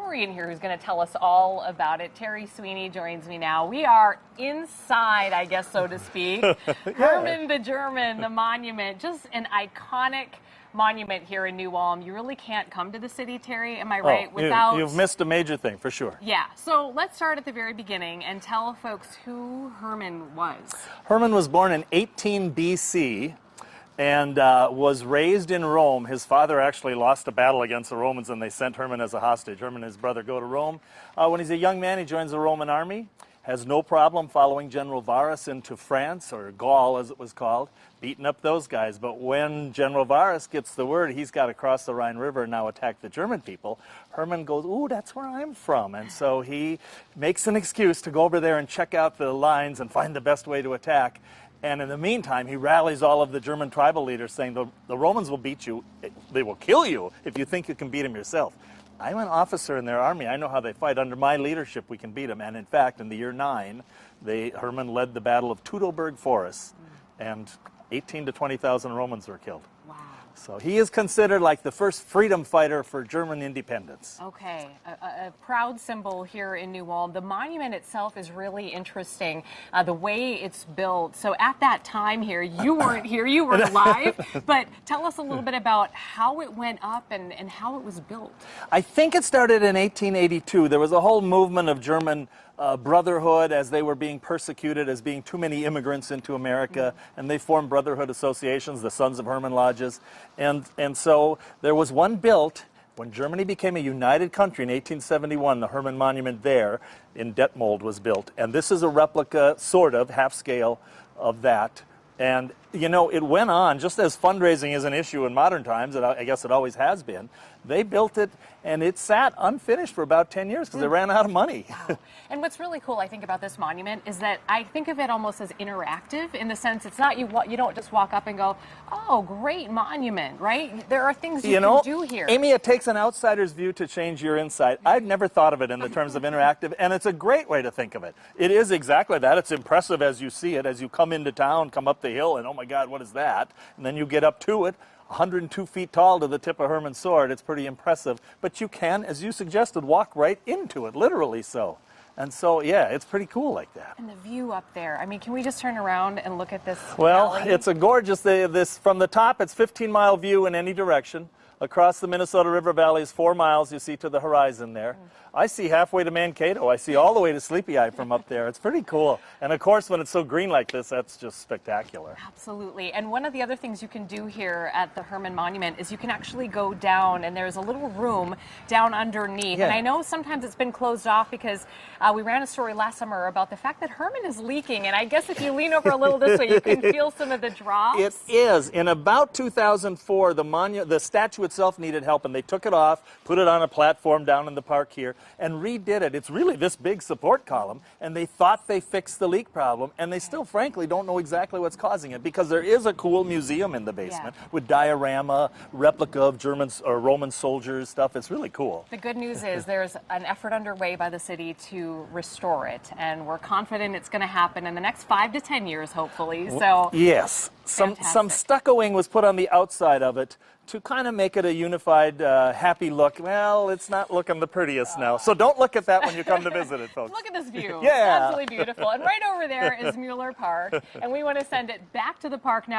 historian here who's going to tell us all about it. Terry Sweeney joins me now. We are inside, I guess, so to speak. Hermann the German, the monument, just an iconic monument here in New Ulm. You really can't come to the city, Terry, am I right? You've missed a major thing, for sure. Yeah, so let's start at the very beginning and tell folks who Hermann was. Hermann was born in 18 BC and was raised in Rome. His father actually lost a battle against the Romans and they sent Hermann as a hostage. Hermann and his brother go to Rome. When he's a young man, he joins the Roman army, has no problem following General Varus into France, or Gaul as it was called, beating up those guys. But when General Varus gets the word he's got to cross the Rhine River and now attack the German people, Hermann goes, ooh, that's where I'm from. And so he makes an excuse to go over there and check out the lines and find the best way to attack. And in the meantime, he rallies all of the German tribal leaders saying, the Romans will beat you, they will kill you if you think you can beat them yourself. I'm an officer in their army. I know how they fight. Under my leadership, we can beat them. And in fact, in the year 9, Hermann led the Battle of Teutoburg Forest, and 18 to 20,000 Romans were killed. Wow. So he is considered like the first freedom fighter for German independence. Okay, a proud symbol here in New Ulm. The monument itself is really interesting, the way it's built. So at that time here, you weren't here, you weren't alive, but tell us a little bit about how it went up and how it was built. I think it started in 1882. There was a whole movement of German brotherhood as they were being persecuted as being too many immigrants into America, and they formed brotherhood associations, the Sons of Hermann Lodges, and so there was one built when Germany became a united country in 1871. The Hermann Monument there in Detmold was built, and this is a replica, sort of, half scale of that. And, you know, it went on, just as fundraising is an issue in modern times, and I guess it always has been, they built it, and it sat unfinished for about 10 years because they ran out of money. Wow. And what's really cool, I think, about this monument is that I think of it almost as interactive in the sense it's not you don't just walk up and go, oh, great monument, right? There are things you can do here. Amy, it takes an outsider's view to change your insight. I'd never thought of it in the terms of interactive, and it's a great way to think of it. It is exactly that. It's impressive as you see it, as you come into town, come up the hill, and oh my God, what is that? And then you get up to it. 102 feet tall to the tip of Hermann's sword. It's pretty impressive. But you can, as you suggested, walk right into it, literally so. And so, yeah, it's pretty cool like that. And the view up there. I mean, can we just turn around and look at this Well, valley? it's a gorgeous, from the top, it's 15-mile view in any direction. Across the Minnesota River Valley is 4 miles, you see to the horizon there. I see halfway to Mankato. I see all the way to Sleepy Eye from up there. It's pretty cool. And of course, when it's so green like this, that's just spectacular. Absolutely. And one of the other things you can do here at the Hermann Monument is you can actually go down, and there's a little room down underneath. Yeah. And I know sometimes it's been closed off because we ran a story last summer about the fact that Hermann is leaking. And I guess if you lean over a little this way, you can feel some of the drops. It is. In about 2004, the statue itself needed help, and they took it off, put it on a platform down in the park here, and redid it. It's really this big support column, and they thought they fixed the leak problem, and they still, frankly, don't know exactly what's causing it, because there is a cool museum in the basement with diorama, replica of German or Roman soldiers stuff. It's really cool. The good news is there's an effort underway by the city to restore it, and we're confident it's going to happen in the next 5 to 10 years, hopefully. So yes, some stuccoing was put on the outside of it to kind of make it a unified, happy look. Well, it's not looking the prettiest now. So don't look at that when you come to visit it, folks. Look at this view. Yeah. Absolutely beautiful. And right over there is Mueller Park. And we want to send it back to the park now.